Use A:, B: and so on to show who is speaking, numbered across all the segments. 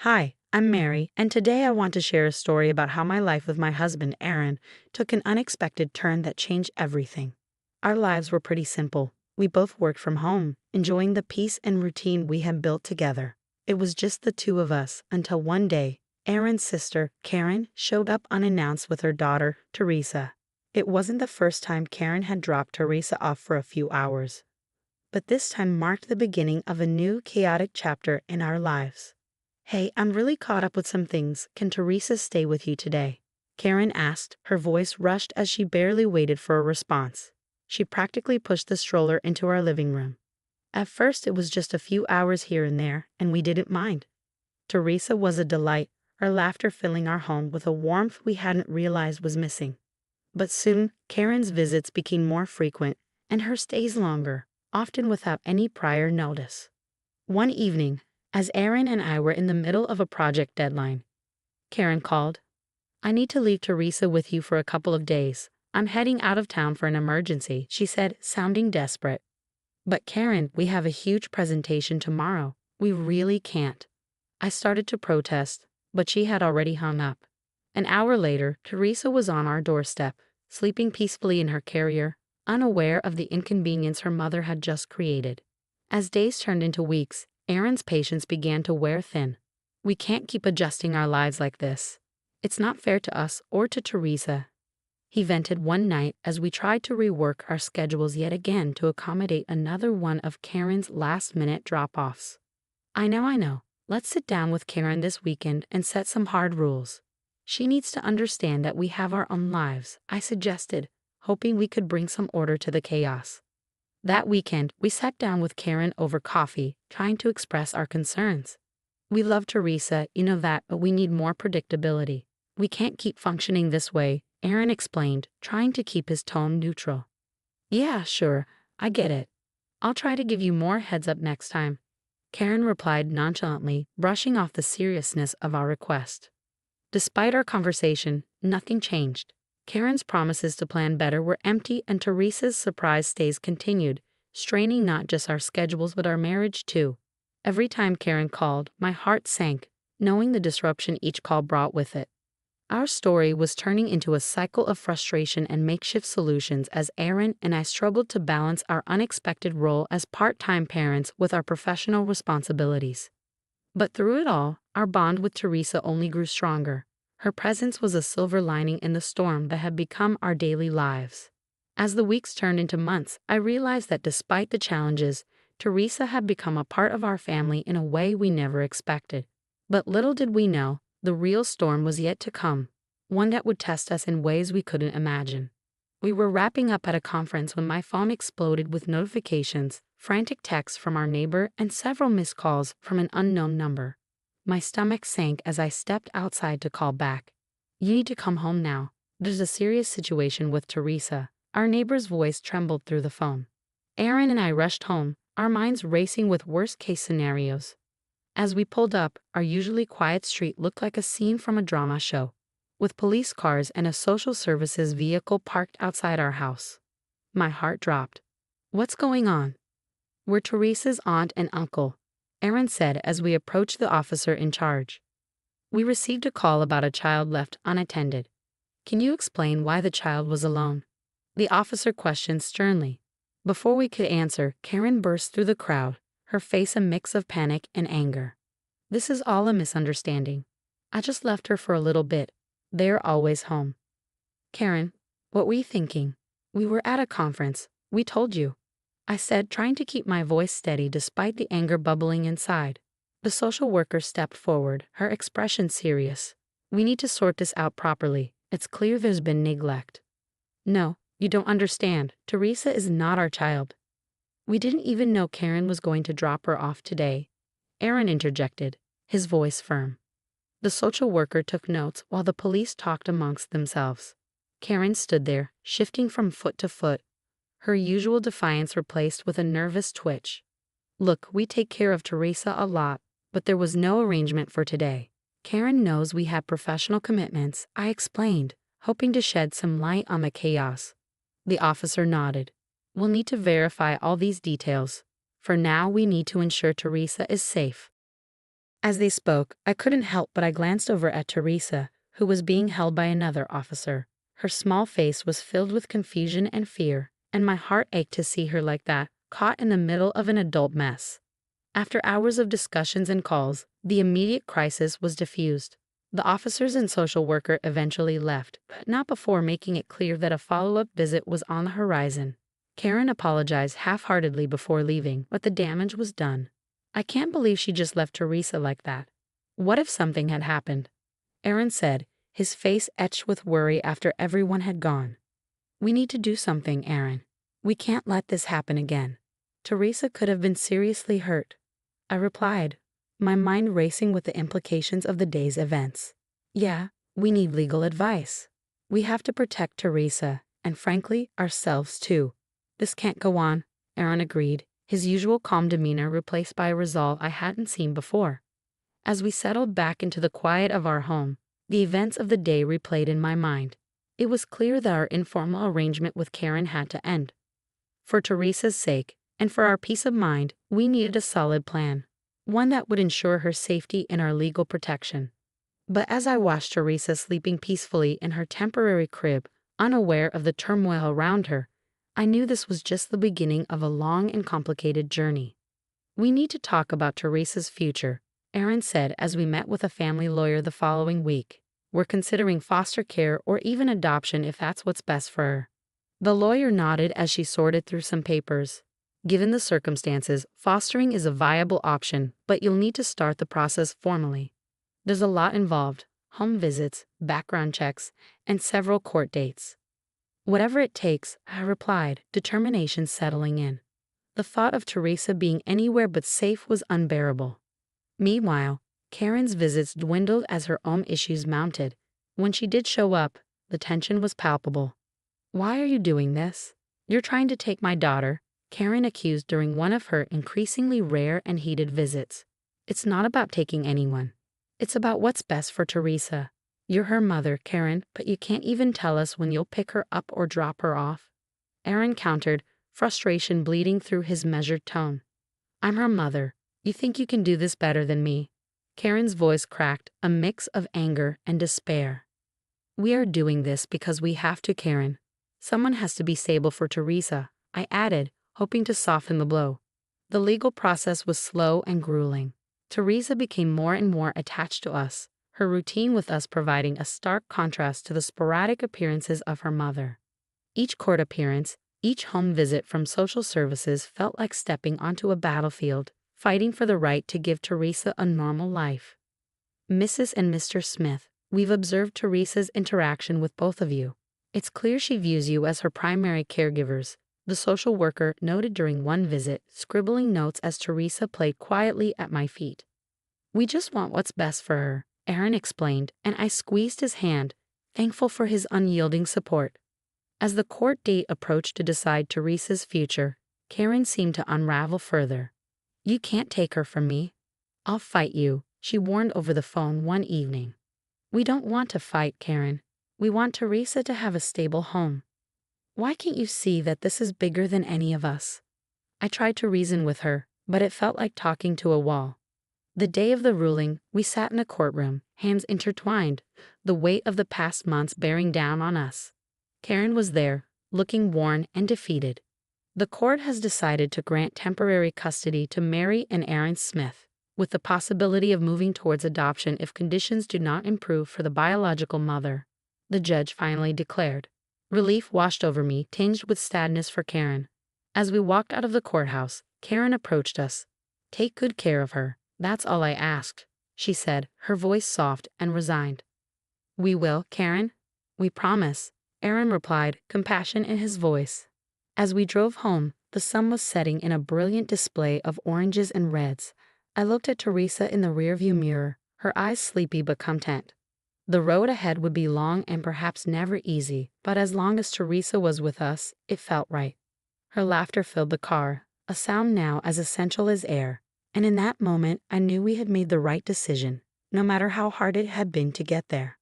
A: Hi, I'm Mary, and today I want to share a story about how my life with my husband, Aaron, took an unexpected turn that changed everything. Our lives were pretty simple. We both worked from home, enjoying the peace and routine we had built together. It was just the two of us until one day, Aaron's sister, Karen, showed up unannounced with her daughter, Teresa. It wasn't the first time Karen had dropped Teresa off for a few hours, but this time marked the beginning of a new chaotic chapter in our lives. "Hey, I'm really caught up with some things. Can Teresa stay with you today?" Karen asked, her voice rushed as she barely waited for a response. She practically pushed the stroller into our living room. At first, it was just a few hours here and there, and we didn't mind. Teresa was a delight, her laughter filling our home with a warmth we hadn't realized was missing. But soon, Karen's visits became more frequent, and her stays longer, often without any prior notice. One evening, as Aaron and I were in the middle of a project deadline, Karen called. "I need to leave Teresa with you for a couple of days. I'm heading out of town for an emergency," she said, sounding desperate. "But Karen, we have a huge presentation tomorrow. We really can't." I started to protest, but she had already hung up. An hour later, Teresa was on our doorstep, sleeping peacefully in her carrier, unaware of the inconvenience her mother had just created. As days turned into weeks, Aaron's patience began to wear thin. "We can't keep adjusting our lives like this. It's not fair to us or to Teresa," he vented one night as we tried to rework our schedules yet again to accommodate another one of Karen's last-minute drop-offs. I know. Let's sit down with Karen this weekend and set some hard rules. She needs to understand that we have our own lives," I suggested, hoping we could bring some order to the chaos. That weekend, we sat down with Karen over coffee, trying to express our concerns. "We love Teresa, you know that, but we need more predictability. We can't keep functioning this way," Aaron explained, trying to keep his tone neutral. "Yeah, sure, I get it. I'll try to give you more heads up next time," Karen replied nonchalantly, brushing off the seriousness of our request. Despite our conversation, nothing changed. Karen's promises to plan better were empty, and Teresa's surprise stays continued, straining not just our schedules but our marriage too. Every time Karen called, my heart sank, knowing the disruption each call brought with it. Our story was turning into a cycle of frustration and makeshift solutions as Aaron and I struggled to balance our unexpected role as part-time parents with our professional responsibilities. But through it all, our bond with Teresa only grew stronger. Her presence was a silver lining in the storm that had become our daily lives. As the weeks turned into months, I realized that despite the challenges, Teresa had become a part of our family in a way we never expected. But little did we know, the real storm was yet to come, one that would test us in ways we couldn't imagine. We were wrapping up at a conference when my phone exploded with notifications, frantic texts from our neighbor, and several missed calls from an unknown number. My stomach sank as I stepped outside to call back. "You need to come home now. There's a serious situation with Teresa." Our neighbor's voice trembled through the phone. Aaron and I rushed home, our minds racing with worst-case scenarios. As we pulled up, our usually quiet street looked like a scene from a drama show, with police cars and a social services vehicle parked outside our house. My heart dropped. "What's going on?" "We're Teresa's aunt and uncle," Aaron said as we approached the officer in charge. "We received a call about a child left unattended. Can you explain why the child was alone?" The officer questioned sternly. Before we could answer, Karen burst through the crowd, her face a mix of panic and anger. "This is all a misunderstanding. I just left her for a little bit. They're always home." "Karen, what were you thinking? We were at a conference. We told you," I said, trying to keep my voice steady despite the anger bubbling inside. The social worker stepped forward, her expression serious. "We need to sort this out properly. It's clear there's been neglect." "No, you don't understand. Teresa is not our child." "We didn't even know Karen was going to drop her off today," Aaron interjected, his voice firm. The social worker took notes while the police talked amongst themselves. Karen stood there, shifting from foot to foot, her usual defiance replaced with a nervous twitch. "Look, we take care of Teresa a lot, but there was no arrangement for today. Karen knows we have professional commitments," I explained, hoping to shed some light on the chaos. The officer nodded. "We'll need to verify all these details. For now, we need to ensure Teresa is safe." As they spoke, I couldn't help but I glanced over at Teresa, who was being held by another officer. Her small face was filled with confusion and fear, and my heart ached to see her like that, caught in the middle of an adult mess. After hours of discussions and calls, the immediate crisis was diffused. The officers and social worker eventually left, but not before making it clear that a follow-up visit was on the horizon. Karen apologized half-heartedly before leaving, but the damage was done. I can't believe she just left Teresa like that. What if something had happened? Aaron said, his face etched with worry after everyone had gone. We need to do something, Aaron. We can't let this happen again. Teresa could have been seriously hurt. I replied, my mind racing with the implications of the day's events. Yeah, we need legal advice. We have to protect Teresa, and frankly, ourselves too. This can't go on, Aaron agreed, his usual calm demeanor replaced by a resolve I hadn't seen before. As we settled back into the quiet of our home, the events of the day replayed in my mind. It was clear that our informal arrangement with Karen had to end. For Teresa's sake, and for our peace of mind, we needed a solid plan, one that would ensure her safety and our legal protection. But as I watched Teresa sleeping peacefully in her temporary crib, unaware of the turmoil around her, I knew this was just the beginning of a long and complicated journey. We need to talk about Teresa's future, Aaron said as we met with a family lawyer the following week. We're considering foster care or even adoption if that's what's best for her. The lawyer nodded as she sorted through some papers. Given the circumstances, fostering is a viable option, but you'll need to start the process formally. There's a lot involved: home visits, background checks, and several court dates. Whatever it takes, I replied, determination settling in. The thought of Teresa being anywhere but safe was unbearable. Meanwhile, Karen's visits dwindled as her own issues mounted. When she did show up, the tension was palpable. Why are you doing this? You're trying to take my daughter, Karen accused during one of her increasingly rare and heated visits. It's not about taking anyone. It's about what's best for Teresa. You're her mother, Karen, but you can't even tell us when you'll pick her up or drop her off. Aaron countered, frustration bleeding through his measured tone. I'm her mother. You think you can do this better than me? Karen's voice cracked, a mix of anger and despair. We are doing this because we have to, Karen. Someone has to be stable for Teresa, I added, hoping to soften the blow. The legal process was slow and grueling. Teresa became more and more attached to us, her routine with us providing a stark contrast to the sporadic appearances of her mother. Each court appearance, each home visit from social services felt like stepping onto a battlefield, fighting for the right to give Teresa a normal life. Mrs. and Mr. Smith, we've observed Teresa's interaction with both of you. It's clear she views you as her primary caregivers, the social worker noted during one visit, scribbling notes as Teresa played quietly at my feet. We just want what's best for her, Aaron explained, and I squeezed his hand, thankful for his unyielding support. As the court date approached to decide Teresa's future, Karen seemed to unravel further. You can't take her from me. I'll fight you, she warned over the phone one evening. We don't want to fight, Karen. We want Teresa to have a stable home. Why can't you see that this is bigger than any of us? I tried to reason with her, but it felt like talking to a wall. The day of the ruling, we sat in a courtroom, hands intertwined, the weight of the past months bearing down on us. Karen was there, looking worn and defeated. The court has decided to grant temporary custody to Mary and Aaron Smith, with the possibility of moving towards adoption if conditions do not improve for the biological mother, the judge finally declared. Relief washed over me, tinged with sadness for Karen. As we walked out of the courthouse, Karen approached us. Take good care of her, that's all I asked, she said, her voice soft and resigned. We will, Karen. We promise, Aaron replied, compassion in his voice. As we drove home, the sun was setting in a brilliant display of oranges and reds. I looked at Teresa in the rearview mirror, her eyes sleepy but content. The road ahead would be long and perhaps never easy, but as long as Teresa was with us, it felt right. Her laughter filled the car, a sound now as essential as air, and in that moment I knew we had made the right decision, no matter how hard it had been to get there.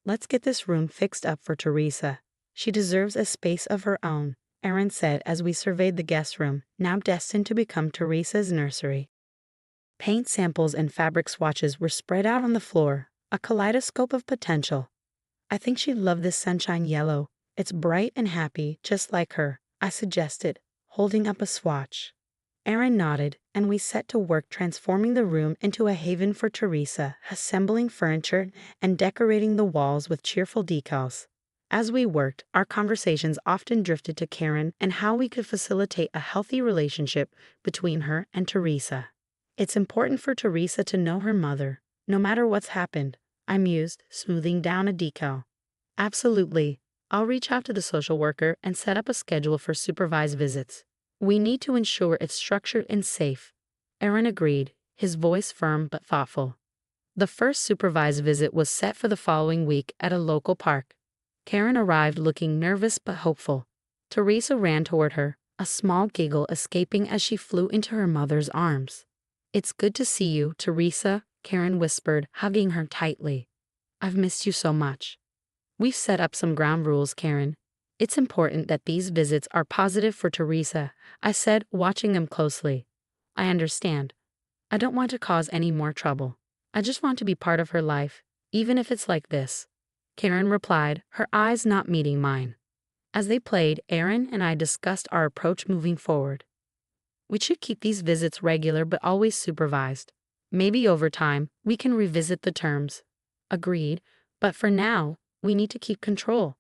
A: Let's get this room fixed up for Teresa. She deserves a space of her own, Aaron said as we surveyed the guest room, now destined to become Teresa's nursery. Paint samples and fabric swatches were spread out on the floor, a kaleidoscope of potential. I think she'd love this sunshine yellow. It's bright and happy, just like her, I suggested, holding up a swatch. Aaron nodded, and we set to work transforming the room into a haven for Teresa, assembling furniture and decorating the walls with cheerful decals. As we worked, our conversations often drifted to Karen and how we could facilitate a healthy relationship between her and Teresa. It's important for Teresa to know her mother, no matter what's happened, I mused, smoothing down a decal. Absolutely. I'll reach out to the social worker and set up a schedule for supervised visits. We need to ensure it's structured and safe. Aaron agreed, his voice firm but thoughtful. The first supervised visit was set for the following week at a local park. Karen arrived looking nervous but hopeful. Teresa ran toward her, a small giggle escaping as she flew into her mother's arms. "It's good to see you, Teresa," Karen whispered, hugging her tightly. "I've missed you so much." "We've set up some ground rules, Karen. It's important that these visits are positive for Teresa," I said, watching them closely. "I understand. I don't want to cause any more trouble. I just want to be part of her life, even if it's like this," Karen replied, her eyes not meeting mine. As they played, Aaron and I discussed our approach moving forward. We should keep these visits regular but always supervised. Maybe over time, we can revisit the terms. Agreed, but for now, we need to keep control,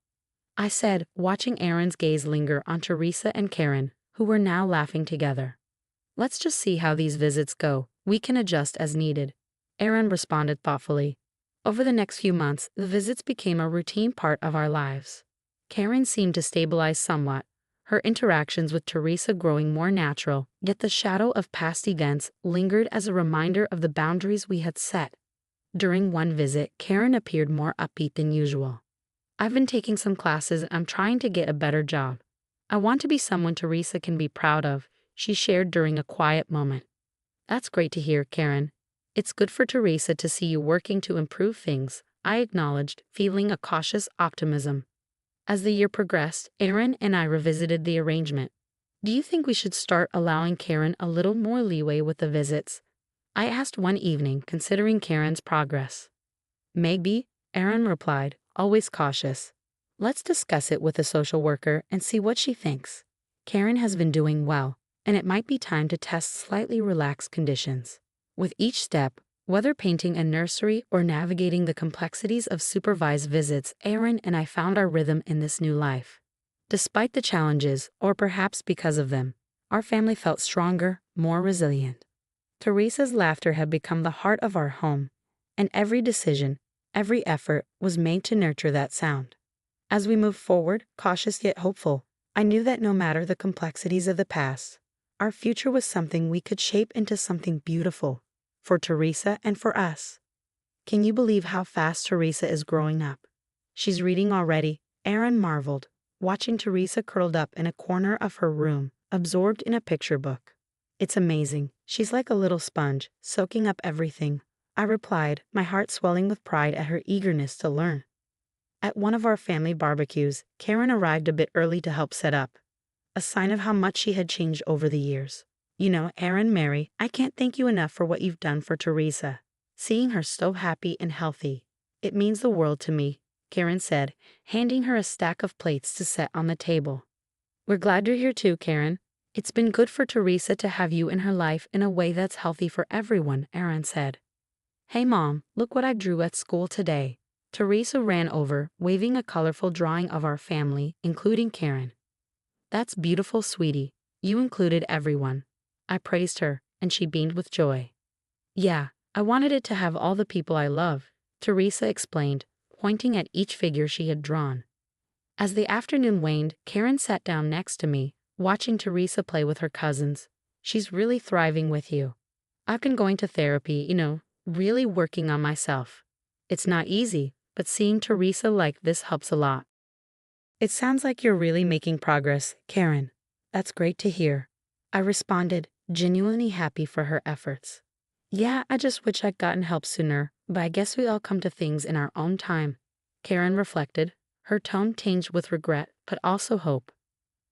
A: I said, watching Aaron's gaze linger on Teresa and Karen, who were now laughing together. "Let's just see how these visits go. We can adjust as needed," Aaron responded thoughtfully. Over the next few months, the visits became a routine part of our lives. Karen seemed to stabilize somewhat, her interactions with Teresa growing more natural, yet the shadow of past events lingered as a reminder of the boundaries we had set. During one visit, Karen appeared more upbeat than usual. "I've been taking some classes and I'm trying to get a better job. I want to be someone Teresa can be proud of," she shared during a quiet moment. "That's great to hear, Karen. It's good for Teresa to see you working to improve things," I acknowledged, feeling a cautious optimism. As the year progressed, Aaron and I revisited the arrangement. "Do you think we should start allowing Karen a little more leeway with the visits?" I asked one evening, considering Karen's progress. "Maybe," Aaron replied, always cautious. "Let's discuss it with a social worker and see what she thinks. Karen has been doing well, and it might be time to test slightly relaxed conditions." With each step, whether painting a nursery or navigating the complexities of supervised visits, Aaron and I found our rhythm in this new life. Despite the challenges, or perhaps because of them, our family felt stronger, more resilient. Teresa's laughter had become the heart of our home, and every decision, every effort was made to nurture that sound. As we moved forward, cautious yet hopeful, I knew that no matter the complexities of the past, our future was something we could shape into something beautiful, for Teresa and for us. Can you believe how fast Teresa is growing up? She's reading already, Aaron marveled, watching Teresa curled up in a corner of her room, absorbed in a picture book. "It's amazing. She's like a little sponge, soaking up everything," I replied, my heart swelling with pride at her eagerness to learn. At one of our family barbecues, Karen arrived a bit early to help set up, a sign of how much she had changed over the years. "You know, Aaron, Mary, I can't thank you enough for what you've done for Teresa. Seeing her so happy and healthy, it means the world to me," Karen said, handing her a stack of plates to set on the table. "We're glad you're here too, Karen. It's been good for Teresa to have you in her life in a way that's healthy for everyone," Aaron said. "Hey Mom, look what I drew at school today." Teresa ran over, waving a colorful drawing of our family, including Karen. "That's beautiful, sweetie. You included everyone." I praised her, and she beamed with joy. "Yeah, I wanted it to have all the people I love," Teresa explained, pointing at each figure she had drawn. As the afternoon waned, Karen sat down next to me, watching Teresa play with her cousins. "She's really thriving with you. I've been going to therapy, really working on myself. It's not easy, but seeing Teresa like this helps a lot." "It sounds like you're really making progress, Karen. That's great to hear," I responded, genuinely happy for her efforts. "Yeah, I just wish I'd gotten help sooner, but I guess we all come to things in our own time," Karen reflected, her tone tinged with regret, but also hope.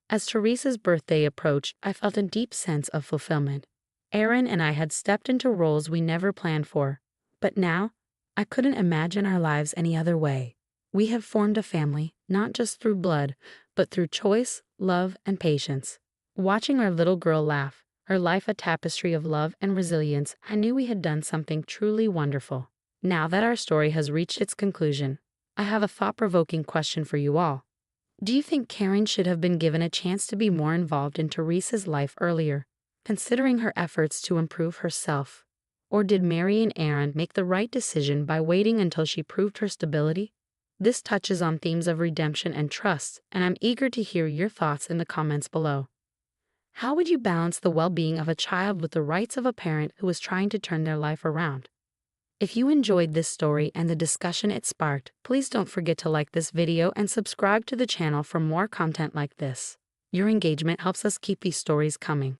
A: As Teresa's birthday approached, I felt a deep sense of fulfillment. Aaron and I had stepped into roles we never planned for, but now I couldn't imagine our lives any other way. We have formed a family, not just through blood, but through choice, love, and patience. Watching our little girl laugh, her life a tapestry of love and resilience, I knew we had done something truly wonderful. Now that our story has reached its conclusion, I have a thought-provoking question for you all. Do you think Karen should have been given a chance to be more involved in Teresa's life earlier, considering her efforts to improve herself? Or did Mary and Aaron make the right decision by waiting until she proved her stability? This touches on themes of redemption and trust, and I'm eager to hear your thoughts in the comments below. How would you balance the well-being of a child with the rights of a parent who is trying to turn their life around? If you enjoyed this story and the discussion it sparked, please don't forget to like this video and subscribe to the channel for more content like this. Your engagement helps us keep these stories coming.